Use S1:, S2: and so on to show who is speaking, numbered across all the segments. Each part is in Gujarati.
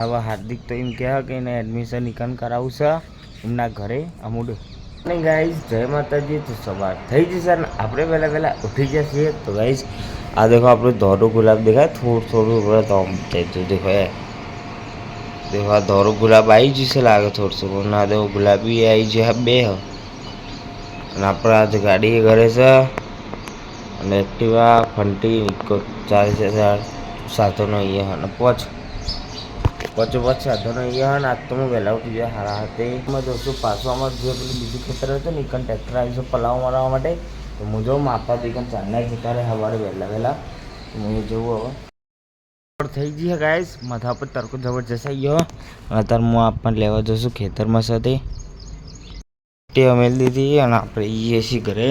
S1: હવે હાર્દિક તો એમ કહે કે એને એડમિશન ઇકન કરાવું છે એમના ઘરે અમુડ નહીં ગાઈસ. જય માતાજી. તો સવાર થઈ જશે ને આપણે વહેલા ઉઠી જશે. તો ગાઈસ આ દેખો આપણું ધોરું ગુલાબ દેખાય થોડું તો દેખો દેખો આ ધોરું ગુલાબ આવી જશે લાગે થોડું ના દેખો ગુલાબી આવી જાય બે અને આપણે આજે ગાડી ઘરે છે અને એક્ટિવા ફંટી ચાલીસ હજાર સાધનો અહીંયા અને પછી સાધનો અહીંયા ને આજ તો હું વહેલા ઉઠી જાય હારા હાથે એમાં જોશું પાછું અમારે જે પેલું બીજું ખેતર હતું ને એકન ટ્રેક્ટર આવી છે પલાવ મારવા માટે. તો હું જોઉં માપા દીકન ચાંદના ખેતરે સવારે વહેલા હું જોઉં હવે થઈ ગઈ ગાઈસ. માથા પર તડકો જબરજસ્ત આવી ગયો અને અત્યારે હું આપણને લેવા જશું ખેતરમાં સાથે તે અમેલ દીધી અને આપણે એ છીએ ઘરે.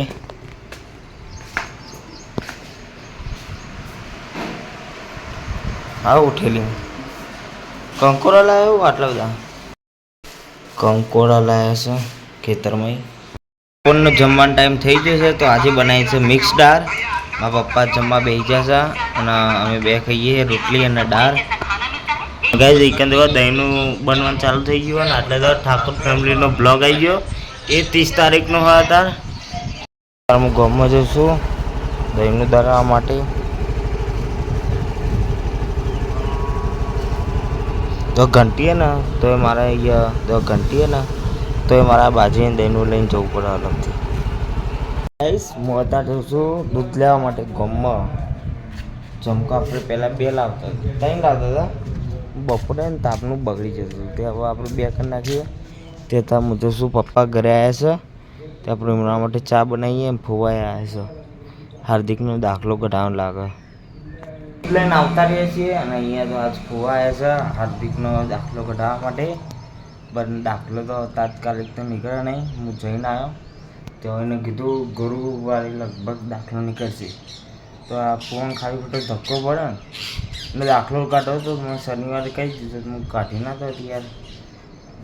S1: હા ઉઠેલી કંકોડા લાવ્યો આટલા બધા કંકોડા લાવ્યા છે ખેતરમાં. બપોરનો જમવાનો ટાઈમ થઈ જશે તો આજે બનાવી છે મિક્સ દાળ. મારા પપ્પા જમવા બેસી જશે અને અમે બે ખાઈએ રોટલી અને દાળ. ગાઈસ એકંદ દહીંનું બનવાનું ચાલુ થઈ ગયું અને આટલે તો ઠાકોર ફેમિલીનો બ્લોગ આવી ગયો. એ 30 તારીખનો હોય અત્યારે હું ગામમાં જઈશું દહીંનું દળવા માટે. તો ઘંટી હે ને તો એ મારા અહીંયા તો ઘંટી હે ને તો એ મારા બાજુને દહીંનું લઈને જવું પડે અલગથી. ગાઈસ હું અત્યારે જઉં છું દૂધ લેવા માટે ગામમાં. જમકા આપણે પહેલાં 2 લાવતા 3 લાવતા હતા. બપોરે ને તાપનું બગડી જતું તે હવે આપણે 2 કરી નાખીએ. તે ત્યાં હું જઈશું પપ્પા ઘરે આવ્યા છે તે આપણે એમના માટે ચા બનાવીએ એમ ફોવાઈ આવ્યા છે. હાર્દિકનો દાખલો કઢાવવાનો લાગે લઈને આવતા રહીએ છીએ અને અહીંયા તો આજ ફોવા આવ્યા છે હાર્દિકનો દાખલો કઢાવવા માટે. પણ દાખલો તો તાત્કાલિક તો નીકળે નહીં. હું જઈને આવ્યો તો એને કીધું ગુરુવારે લગભગ દાખલો નીકળશે. તો આ ફોન ખાલી ખોટો ધક્કો પડે ને એટલે દાખલો કાઢો તો મેં શનિવારે કહી દીધું હું કાઢી ના તો યાર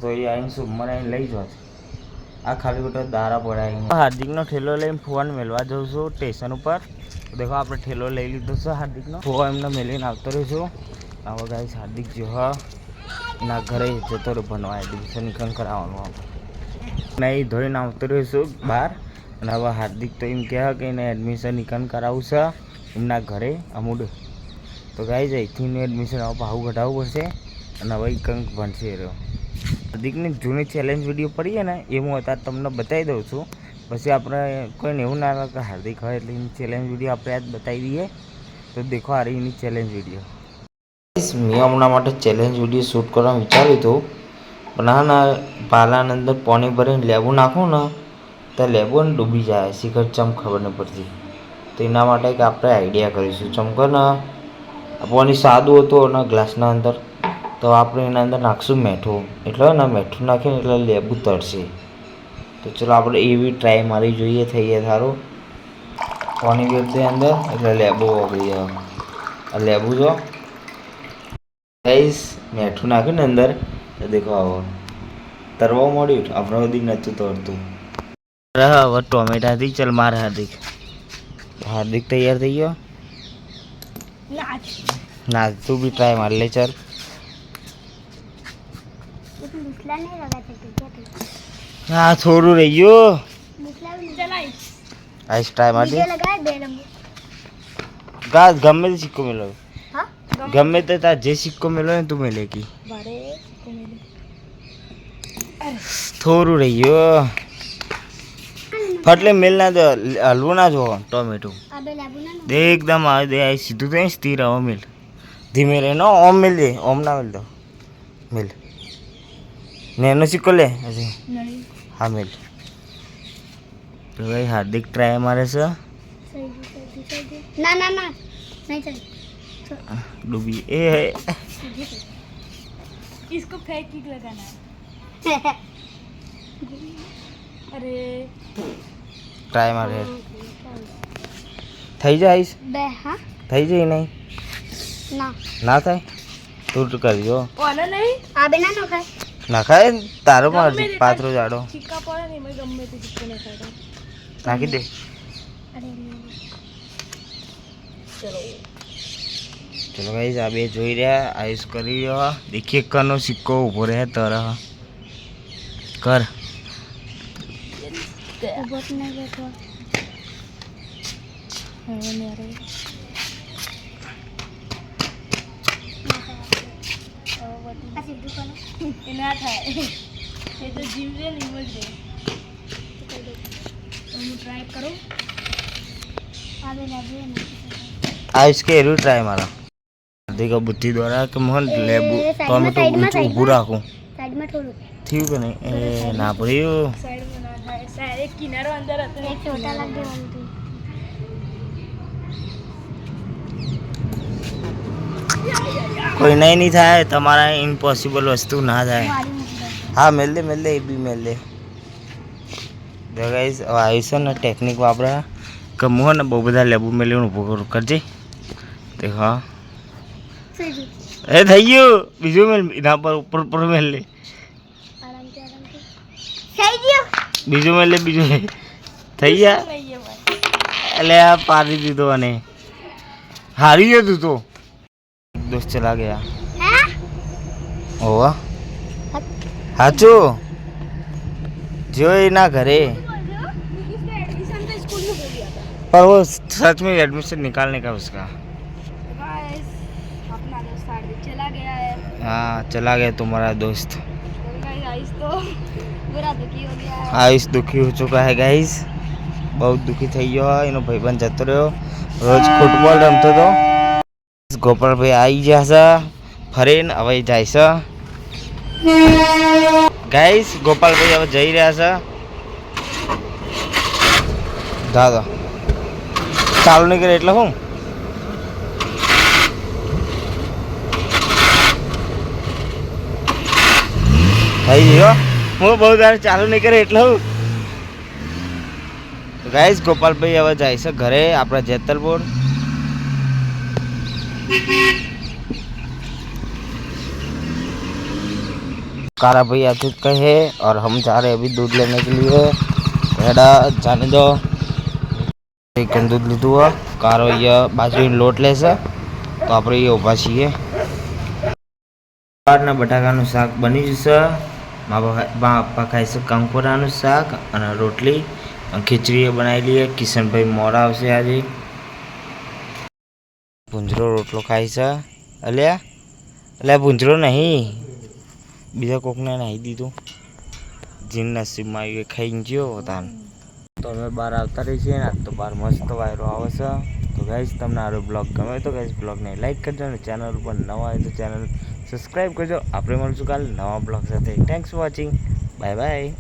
S1: તો એ આવીને સોમવારે આવીને લઈ જાત. આ ખાલી ખોટો દારા પડાય. હાર્દિકનો ઠેલો લઈને ફોન મેળવા જઉં છું સ્ટેશન ઉપર. દેખો આપણે ઠેલો લઈ લીધો છે હાર્દિકનો. ફોવા એમને મેળવીને આવતો રહીશું. હવે ગાઈસ હાર્દિક જો એના ઘરે જતો રહ્યો ભણવા એડમિશન ઇકન કરાવવાનું આપણે નહીં ધોઈને આવતો રહીશું બહાર. અને હવે હાર્દિક તો એમ કહે કે એને એડમિશન ઇકન કરાવવું છે એમના ઘરે અમુડ. તો ગાઈસ અહીંથી એડમિશન હવે ભાવ ઘટાડવું પડશે અને હવે ઇકન ભણશે રહ્યો. હાર્દિકની જૂની ચેલેન્જ વિડીયો પડીએ ને એ હું અત્યારે તમને બતાવી દઉં છું. પછી આપણે કોઈને એવું ના લાગે કે હાર્દિક હોય એટલે એની ચેલેન્જ વિડીયો આપણે આજ બતાવી દઈએ. તો દેખો આ રહી એની ચેલેન્જ વિડીયો. મેં હમણાં માટે ચેલેન્જ વિડીયો શૂટ કરવાનું વિચાર્યું હતું પણ હા ના પાલાની અંદર પાણી ભરીને લેબુ નાખું ને તો લેબુ ને ડૂબી જાય શીખર ચમ ખબર નહીં પડતી. તો એના માટે કે આપણે આઈડિયા કરીશું ચમકો ને પાણી સાદું હતું ને ગ્લાસના અંદર તો આપણે એના અંદર નાખશું મીઠું એટલે ને મીઠું નાખીને એટલે લેબુ તળશે. તો ચલો આપણે એવી ટ્રાય મારી જોઈએ થઈએ સારું. પાણી વેરતે અંદર એટલે લેબુ ઓગળી જાય. આ લેબુ જો ગાઈસ મીઠું નાખ્યું ને અંદર તો દેખો આવો તરવા મળ્યું. આપણે બધી નહોતું તરતું. હવે ટોમેટાથી ચાલ મારે હાર્દિક તૈયાર થઈ ગયો. ના તું બી ટ્રાય માર લે ચાલ. હા થોડું રહી ગયું. આઈસ ટ્રાય માટે ગાસ ગમે તે સિક્કો મેળવ્યો ગમે તે તાર જે સિક્કો મેળવ્યો ને તું મેલે કી થોડું રહી ગયું. ફટલે મેલ ના દે હલવું ના જો ટોમેટો એકદમ આવે દે સીધું તો સ્થિર આવો મેલ ધીમે રહે નો ઓમ મેલ દે ઓમ ના મેલ દો મેલ ને એનો સિક્કો લે હજી હા મેલ. તો ભાઈ હાર્દિક ટ્રાય મારે છે.
S2: ના ના ના નહીં ચાલ
S1: डूबी ए
S2: इसको फेंक किक लगाना है अरे
S1: ट्राई मारे થઈ જાય
S2: બે હા
S1: થઈ જાય નહીં
S2: ના
S1: ના થાય તું કરજો
S2: ઓને નહીં આ બેના નો ખાય
S1: ના ખાય તારો મારજી પાત્રો જાડો
S2: ચીકા પડે ને મેં ગમે તે ચીકો ના ખાય
S1: નાખી દે
S2: અરે ચલો
S1: ચલો ગાઈસ આ બે જોઈ રહ્યા આયુષ કરી રહ્યો દેખીએ કનો સિક્કો ઊભો રહે તર કર
S2: ઊભો જ નહીં બેઠો. હવે ને અરે. આ સીધું કરો. એ ના થાય. એ તો જીમ છે ને એમ જ રહે. હું ટ્રાય કરું. આ બે લાગે ને.
S1: आयुष के एरू ट्राई मारा देखो बुद्धि द्वारा कि मोहन लेबू टोमेटो ऊभू राखूं
S2: સાઈડ માં થોડું
S1: थी कि नहीं ना पड़ियो
S2: સાઈડ માં ના થાય. સાઈડ એક કિનારો અંદર હતો. એક છોટા લાગ દેવાનું હતું.
S1: कोई नहीं थाय તમારા इम्पॉसिबल वस्तु ना थाय हाँ मेल दे ए भी मेल दे જો ગાઈસ આયુષ ને ટેકનિક વાપરા કે મોહન બહુ બધા લેબુ મેલી ઊભો કરજે તે હા એ થઈ ગયું બીજું મેલ એના પર ઉપર મેલ લે
S2: આરામથી થઈ ગયો.
S1: બીજું મેલ લે બીજું થઈ ગયા એટલે આ પાડી દીધો અને હારી ગયો તું તો दोस्त चला गया ओवा हाचू जो ना घरे पर वो सच में एडमिशन निकालने का उसका
S2: अपना दोस्त चला गया है.
S1: हाँ चला गया तुम्हारा दोस्त
S2: आयुष तो पूरा दुखी हो गया है.
S1: आयुष दुखी हो चुका है गाइस बहुत दुखी થઈ ગયો એનો ભાઈબંધ જતો રહ્યો રોજ ફૂટબોલ રમતો હતો ગોપાલભાઈ આવી ગયા છે ફરીને હવે જાય છે ગાઈસ ગોપાલભાઈ હવે જઈ રહ્યા છે દાદા ચાલુ નહીં કરે એટલે હું થઈ ગયો હું બહુ દાડ ચાલુ નહીં કરે એટલે હું ગાઈસ ગોપાલભાઈ હવે જાય છે ઘરે આપણા જેતલપુર कारा भाई आते कहे और हम जा रहे हैं अभी दूध लेने के लिए एडा जाने दो एक दूध लीधु हुआ कारो ये बाजू लोट ले से तो आप ये उभा छीए सवारना बटाकाનું શાક બની જશે બાપા ખાય છે કંકોરાનું શાક અને રોટલી ખીચડી બનાવી લઈએ કિશનભાઈ મોડા આવશે આજે ભૂંજરો રોટલો ખાય છે અલ્યા ભૂંજરો નહીં બીજા કોકને નાહી દીધું જીન નસીબમાં આવી ખાઈ ગયો તાન તો અમે બહાર આવતા રહી છીએ ને આજ તો બહાર મસ્ત વાયરો આવે છે તો ગાઈસ તમને આરો બ્લોગ ગમે તો ગાઈસ બ્લોગને લાઈક કરજો અને ચેનલ ઉપર નવા હોય તો ચેનલ સબસ્ક્રાઈબ કરજો આપણે મળશું કાલે નવા બ્લોગ સાથે thanks for watching bye bye